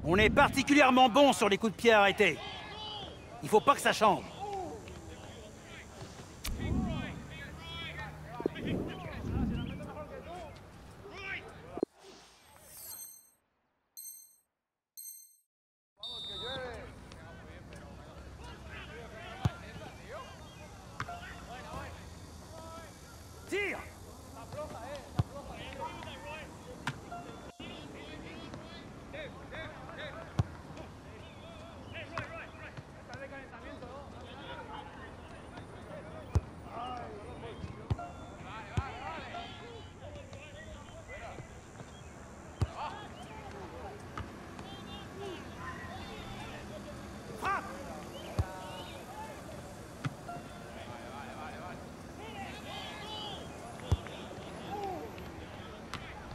On est particulièrement bon sur les coups de pied arrêtés. Il faut pas que ça change. Tire!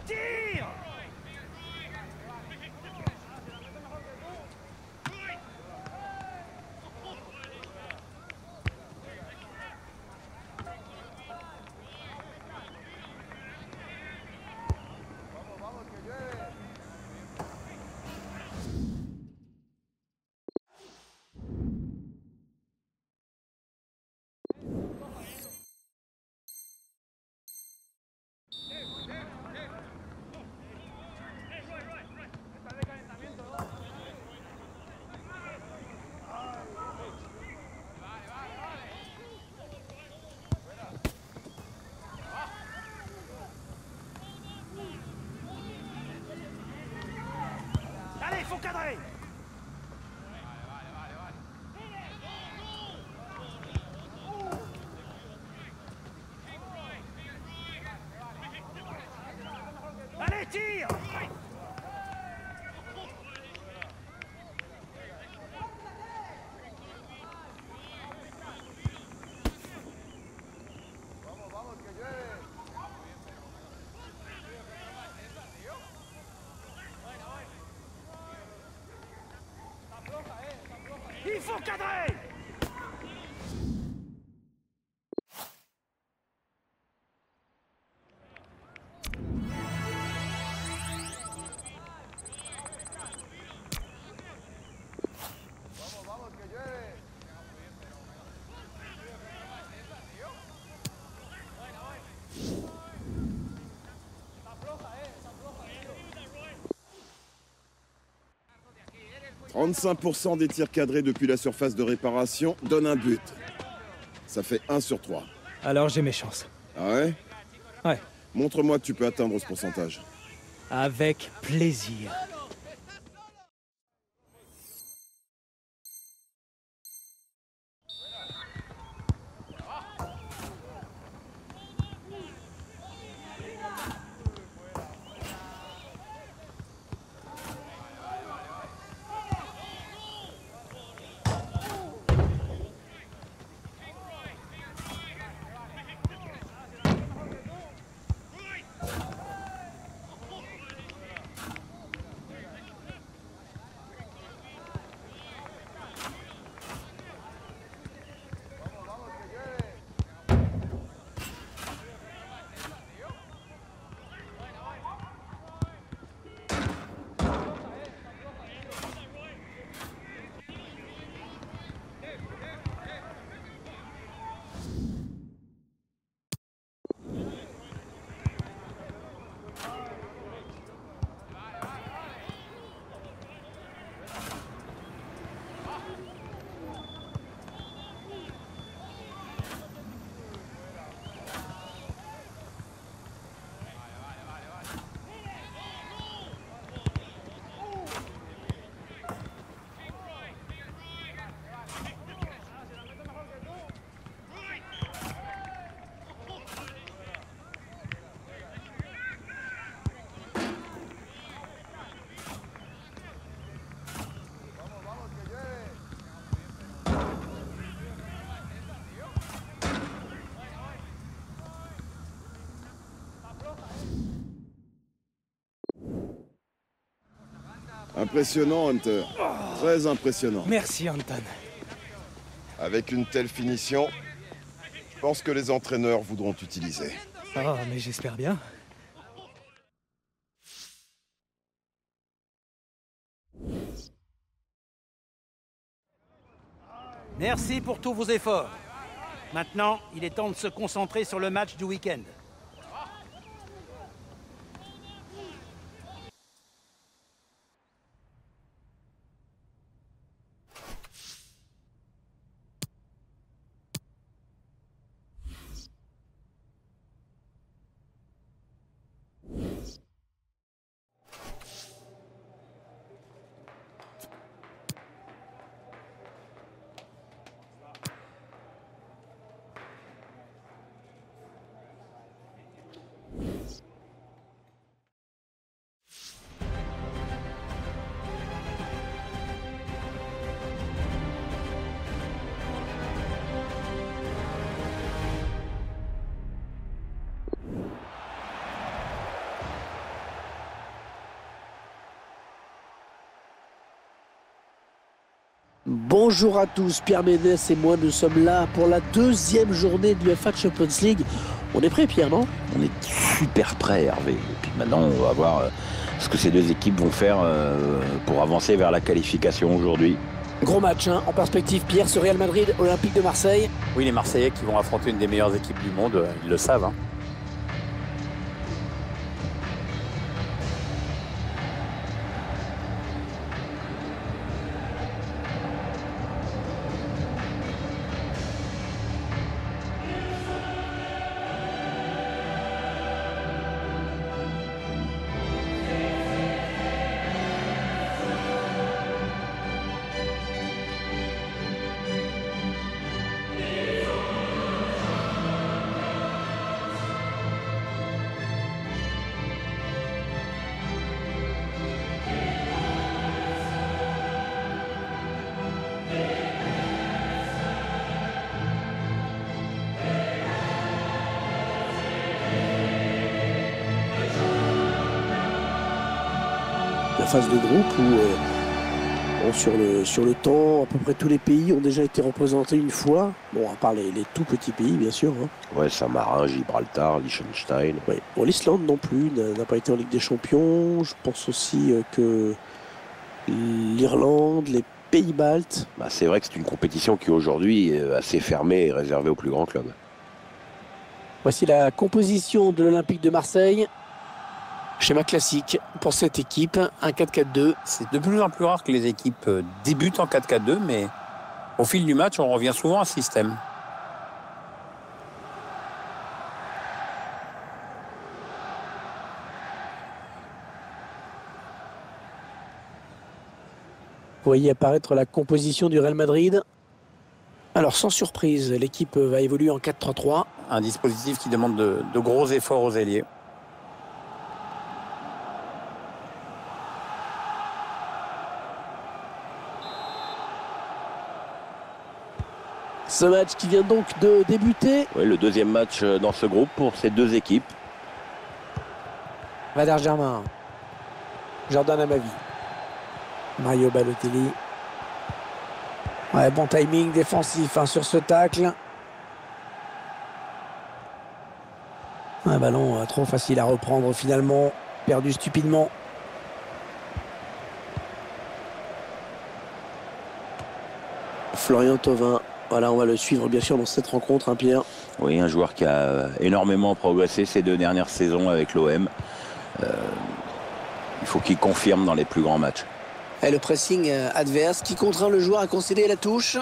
Tire! Allez, faut cadrer! Allez, tire! Il faut cadrer! « 35% des tirs cadrés depuis la surface de réparation donnent un but. Ça fait 1 sur 3. Alors j'ai mes chances. Ah ouais? Ouais. Montre-moi que tu peux atteindre ce pourcentage. Avec plaisir. Impressionnant, Hunter. Très impressionnant. Merci, Anton. Avec une telle finition, je pense que les entraîneurs voudront t'utiliser. Oh, mais j'espère bien. Merci pour tous vos efforts. Maintenant, il est temps de se concentrer sur le match du week-end. Bonjour à tous, Pierre Ménès et moi, nous sommes là pour la deuxième journée de l'UEFA Champions League. On est prêt, Pierre, non? On est super prêt, Hervé. Et puis maintenant, on va voir ce que ces deux équipes vont faire pour avancer vers la qualification aujourd'hui. Gros match en perspective, Pierre, ce Real Madrid, Olympique de Marseille. Oui, les Marseillais qui vont affronter une des meilleures équipes du monde, ils le savent. La phase de groupe où sur le temps, à peu près tous les pays ont déjà été représentés une fois. Bon, à part les tout petits pays, bien sûr. Ouais, Saint-Marin, Gibraltar, Liechtenstein. Ouais. Bon, l'Islande non plus n'a pas été en Ligue des Champions. Je pense aussi que l'Irlande, les Pays-Baltes. C'est vrai que c'est une compétition qui aujourd'hui est assez fermée et réservée aux plus grands clubs. Voici la composition de l'Olympique de Marseille. Schéma classique pour cette équipe, un 4-4-2. C'est de plus en plus rare que les équipes débutent en 4-4-2, mais au fil du match, on revient souvent à ce système. Vous voyez apparaître la composition du Real Madrid. Alors, sans surprise, l'équipe va évoluer en 4-3-3. Un dispositif qui demande de gros efforts aux ailiers. Ce match qui vient donc de débuter. Oui, le deuxième match dans ce groupe pour ces deux équipes. Valère Germain. Jordan Amavi. Mario Balotelli. Ouais, bon timing défensif sur ce tacle. Un ballon trop facile à reprendre finalement. Perdu stupidement. Florian Thauvin. Voilà, on va le suivre bien sûr dans cette rencontre, Pierre. Oui, un joueur qui a énormément progressé ces deux dernières saisons avec l'OM. Il faut qu'il confirme dans les plus grands matchs. Et le pressing adverse qui contraint le joueur à concéder la touche.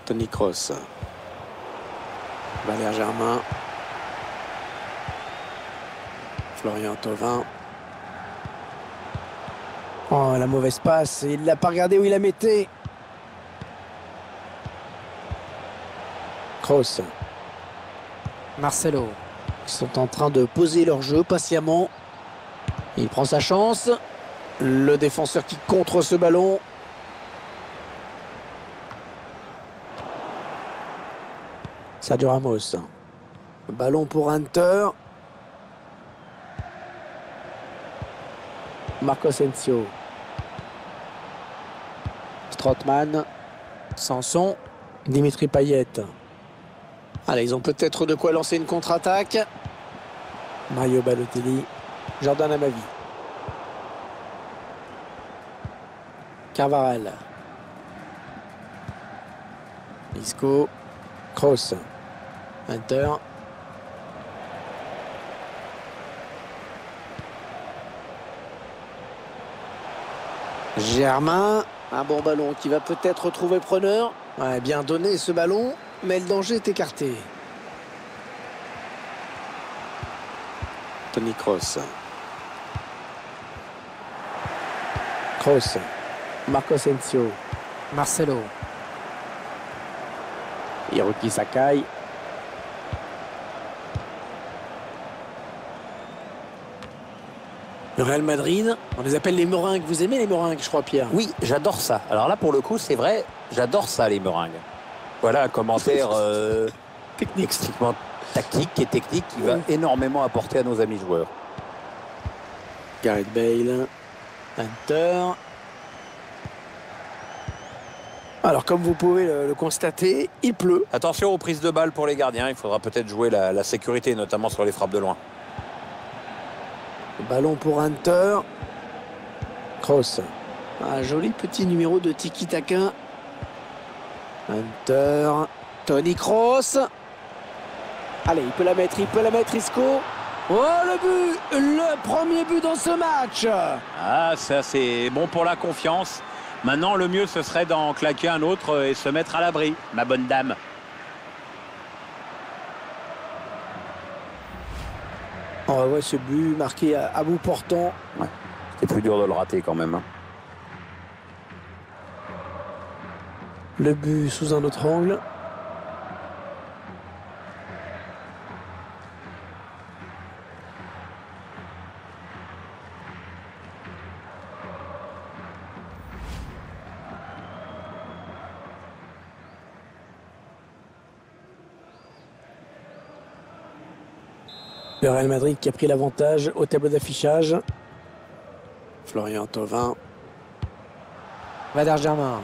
Toni Kroos. Valère Germain. Florian Thauvin. Oh, la mauvaise passe. Il l'a pas regardé où il la mettait. Kroos. Marcelo. Ils sont en train de poser leur jeu patiemment. Il prend sa chance. Le défenseur qui contre ce ballon. Sergio Ramos. Ballon pour Hunter. Marco Asensio. Strootman. Sanson. Dimitri Payet. Allez, ils ont peut-être de quoi lancer une contre-attaque. Mario Balotelli. Jordan Amavi. Carvajal. Isco. Kroos. Hunter. Germain. Un bon ballon qui va peut-être retrouver preneur. Ouais, bien donné ce ballon, mais le danger est écarté. Toni Kroos. Kroos. Marco Asensio. Marcelo. Hiroki Sakai. Le Real Madrid, on les appelle les meringues. Vous aimez les meringues, je crois, Pierre? Oui, j'adore ça. Alors là, pour le coup, c'est vrai, j'adore ça, les meringues. Voilà un commentaire extrêmement tactique et technique qui va énormément apporter à nos amis joueurs. Gareth Bale. Hunter. Alors, comme vous pouvez le constater, il pleut. Attention aux prises de balles pour les gardiens. Il faudra peut-être jouer la sécurité, notamment sur les frappes de loin. Ballon pour Hunter. Kroos. Un joli petit numéro de tiki-taka. Hunter. Toni Kroos. Allez, il peut la mettre, Isco. Oh, le but! Le premier but dans ce match. Ah, ça c'est bon pour la confiance. Maintenant, le mieux, ce serait d'en claquer un autre et se mettre à l'abri, ma bonne dame. On va voir ce but marqué à bout portant. Ouais. C'était plus dur de le rater quand même. Le but sous un autre angle. Le Real Madrid qui a pris l'avantage au tableau d'affichage. Florian Thauvin. Valère Germain.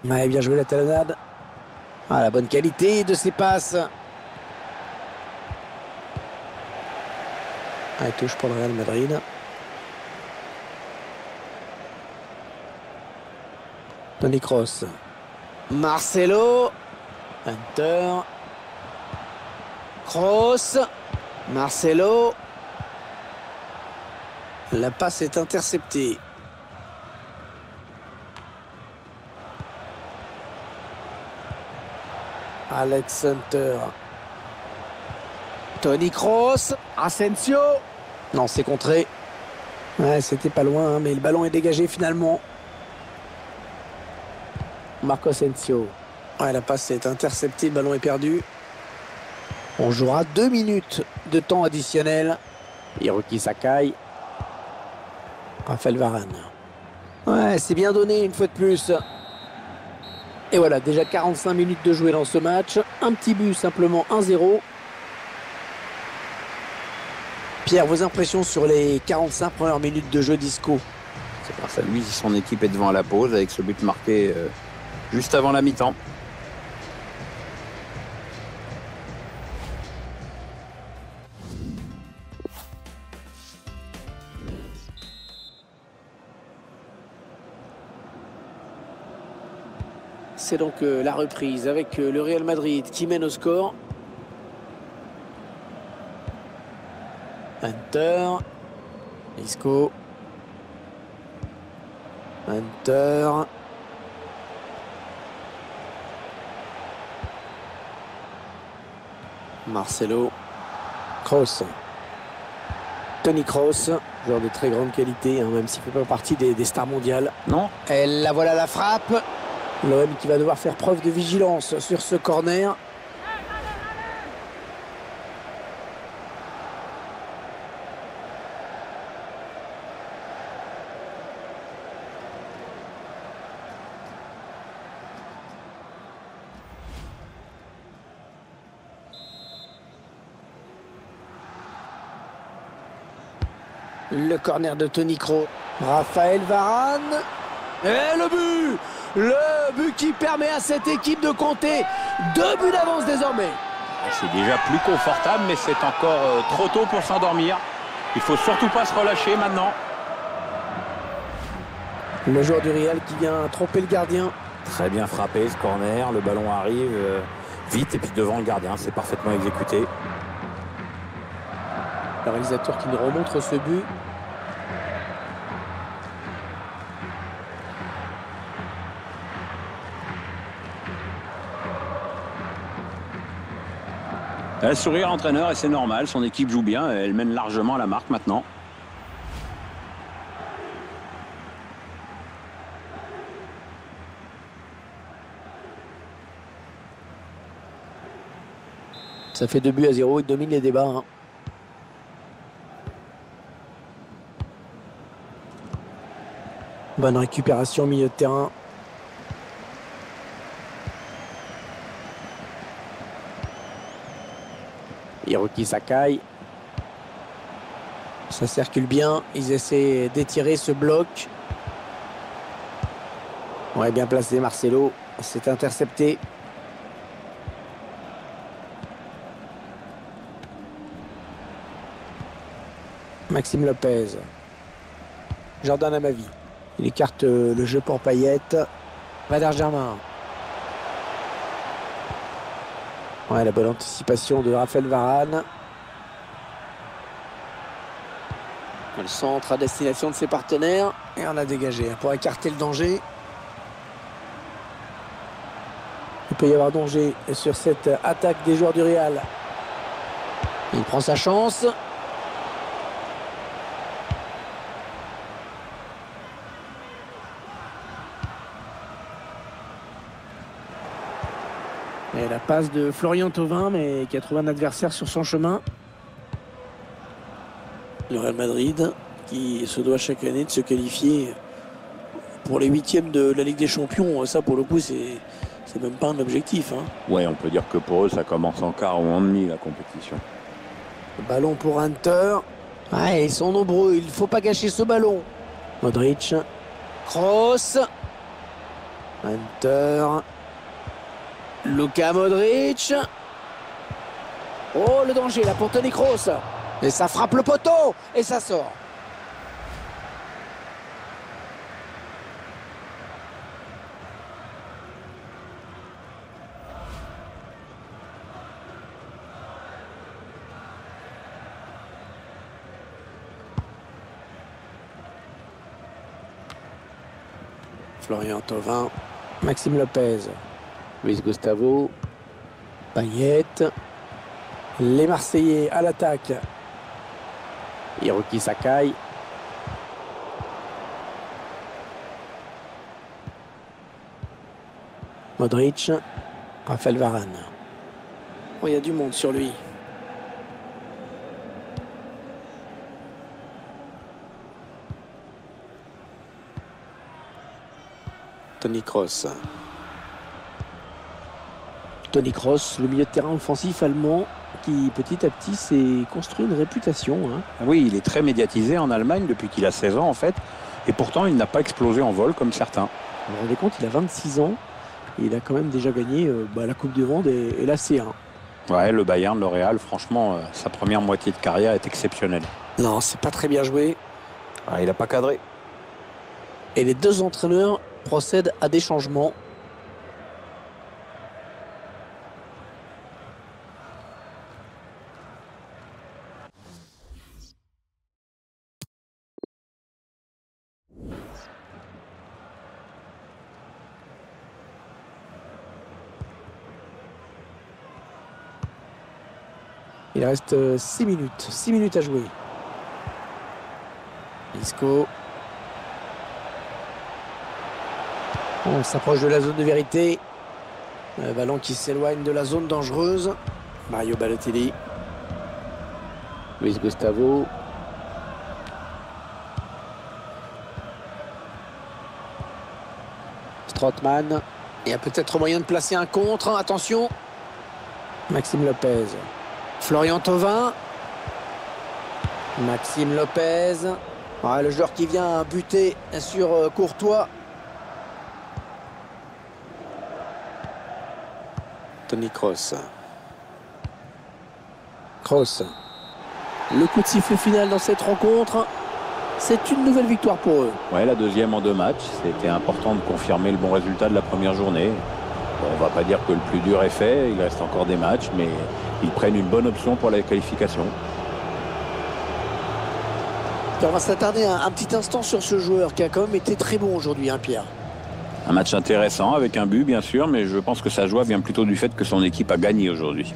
Ouais, bien joué la talonnade. Ah, la bonne qualité de ses passes. Ah, touche pour le Real Madrid. Toni Kroos. Marcelo. Hunter. Kroos. Marcelo. La passe est interceptée. Alex Hunter. Toni Kroos. Asensio. Non, c'est contré. Ouais, c'était pas loin, hein, mais le ballon est dégagé finalement. Marco Asensio. Ouais, la passe est interceptée, le ballon est perdu. On jouera 2 minutes de temps additionnel. Hiroki Sakai. Raphaël Varane. Ouais, c'est bien donné une fois de plus. Et voilà, déjà 45 minutes de jouer dans ce match. Un petit but, simplement 1-0. Pierre, vos impressions sur les 45 premières minutes de jeu d'Isco? C'est grâce à lui si son équipe est devant à la pause avec ce but marqué juste avant la mi-temps. C'est donc la reprise avec le Real Madrid qui mène au score. Hunter. Isco. Hunter. Marcelo. Kroos. Toni Kroos, joueur de très grande qualité, hein, même s'il ne fait pas partie des stars mondiales. Non. Et la voilà la frappe. L'OM qui va devoir faire preuve de vigilance sur ce corner. Le corner de Toni Kroos. Raphaël Varane. Et le but! Le but qui permet à cette équipe de compter 2 buts d'avance désormais. C'est déjà plus confortable, mais c'est encore trop tôt pour s'endormir. Il faut surtout pas se relâcher maintenant. Le joueur du Real qui vient tromper le gardien. Très bien frappé ce corner. Le ballon arrive vite et puis devant le gardien. C'est parfaitement exécuté. Le réalisateur qui nous remontre ce but. Elle sourit à l'entraîneur et c'est normal. Son équipe joue bien. Elle mène largement à la marque maintenant. Ça fait 2-0. Il domine les débats. Hein. Bonne récupération au milieu de terrain. Hiroki Sakai. Ça circule bien. Ils essaient d'étirer ce bloc. Ouais, bien placé Marcelo. C'est intercepté. Maxime Lopez. Jordan Amavi. Il écarte le jeu pour Payet. Valère Germain. Ouais, la bonne anticipation de Raphaël Varane. Le centre à destination de ses partenaires. Et on a dégagé pour écarter le danger. Il peut y avoir danger sur cette attaque des joueurs du Real. Il prend sa chance. Et la passe de Florian Thauvin, mais qui a trouvé un adversaire sur son chemin. Le Real Madrid, qui se doit chaque année de se qualifier pour les 8e de la Ligue des Champions. Ça, pour le coup, c'est même pas un objectif. Hein. Ouais, on peut dire que pour eux, ça commence en quart ou en demi, la compétition. Le ballon pour Hunter. Ouais, ils sont nombreux, il ne faut pas gâcher ce ballon. Modric. Kroos. Hunter. Luka Modric. Oh, le danger là pour Toni Kroos. Et ça frappe le poteau. Et ça sort. Florian Thauvin. Maxime Lopez. Luis Gustavo, Payet, les Marseillais à l'attaque. Hiroki Sakai. Modric, Raphaël Varane. Oh, il y a du monde sur lui. Toni Kroos. Toni Kroos, le milieu de terrain offensif allemand qui petit à petit s'est construit une réputation. Hein. Oui, il est très médiatisé en Allemagne depuis qu'il a 16 ans en fait. Et pourtant, il n'a pas explosé en vol comme certains. Vous vous rendez compte, il a 26 ans. Et il a quand même déjà gagné la Coupe du Monde et la C1. Ouais, le Bayern, le Real, franchement, sa première moitié de carrière est exceptionnelle. Non, c'est pas très bien joué. Ah, il n'a pas cadré. Et les deux entraîneurs procèdent à des changements. Il reste 6 minutes. 6 minutes à jouer. Isco. On s'approche de la zone de vérité. Le ballon qui s'éloigne de la zone dangereuse. Mario Balotelli. Luis Gustavo. Strootman. Il y a peut-être moyen de placer un contre. Attention. Maxime Lopez. Florian Thauvin. Maxime Lopez. Ah, le joueur qui vient buter sur Courtois. Toni Kroos. Kroos. Le coup de sifflet final dans cette rencontre, c'est une nouvelle victoire pour eux. Ouais, la deuxième en 2 matchs. C'était important de confirmer le bon résultat de la première journée. Bon, on va pas dire que le plus dur est fait, il reste encore des matchs, mais ils prennent une bonne option pour la qualification. Et on va s'attarder un petit instant sur ce joueur qui a quand même été très bon aujourd'hui, hein, Pierre. Un match intéressant avec un but bien sûr, mais je pense que sa joie vient plutôt du fait que son équipe a gagné aujourd'hui.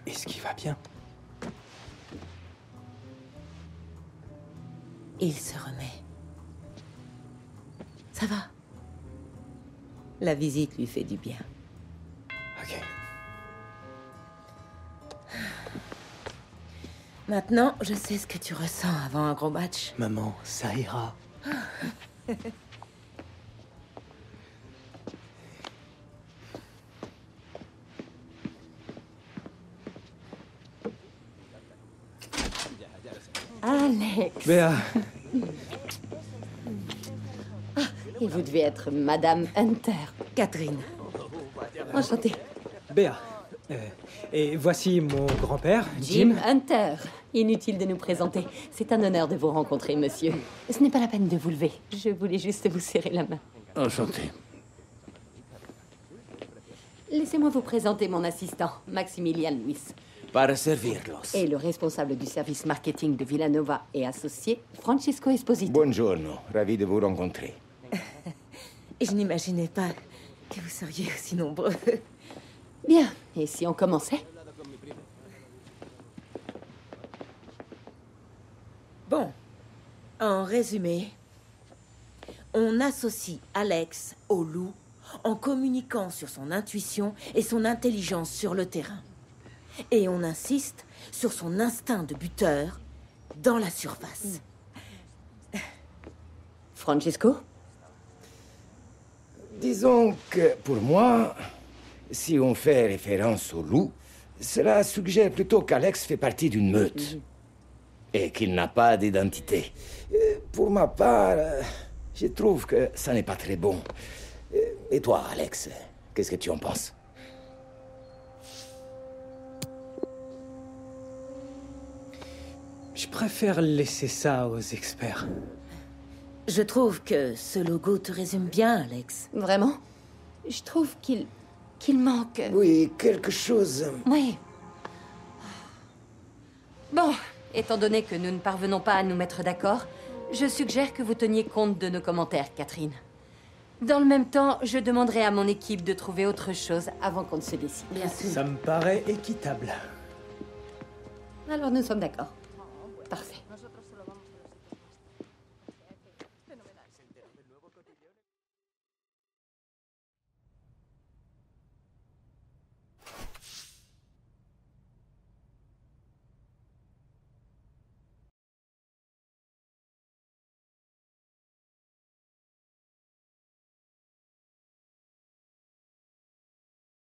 Est-ce qu'il va bien? Il se remet. Ça va. La visite lui fait du bien. Ok. Maintenant, je sais ce que tu ressens avant un gros match. Maman, ça ira. Alex, Béa, et vous devez être Madame Hunter. Catherine. Enchantée. Béa. Et voici mon grand-père, Jim Jim. Hunter. Inutile de nous présenter. C'est un honneur de vous rencontrer, monsieur. Ce n'est pas la peine de vous lever. Je voulais juste vous serrer la main. Enchanté. Laissez-moi vous présenter mon assistant, Maximilian Luis. Para servirlos. Et le responsable du service marketing de Villanova et associé, Francisco Esposito. Buongiorno, ravi de vous rencontrer. Je n'imaginais pas que vous seriez aussi nombreux. Bien, et si on commençait? Bon, en résumé, on associe Alex au loup en communiquant sur son intuition et son intelligence sur le terrain. Et on insiste sur son instinct de buteur dans la surface. Francisco? Disons que pour moi, si on fait référence au loup, cela suggère plutôt qu'Alex fait partie d'une meute et qu'il n'a pas d'identité. Pour ma part, je trouve que ça n'est pas très bon. Et toi, Alex, qu'est-ce que tu en penses? Je préfère laisser ça aux experts. Je trouve que ce logo te résume bien, Alex. Vraiment? Je trouve qu'il manque... Oui, quelque chose... Oui. Bon, étant donné que nous ne parvenons pas à nous mettre d'accord, je suggère que vous teniez compte de nos commentaires, Catherine. Dans le même temps, je demanderai à mon équipe de trouver autre chose avant qu'on ne se décide. Bien sûr. Ça me paraît équitable. Alors nous sommes d'accord.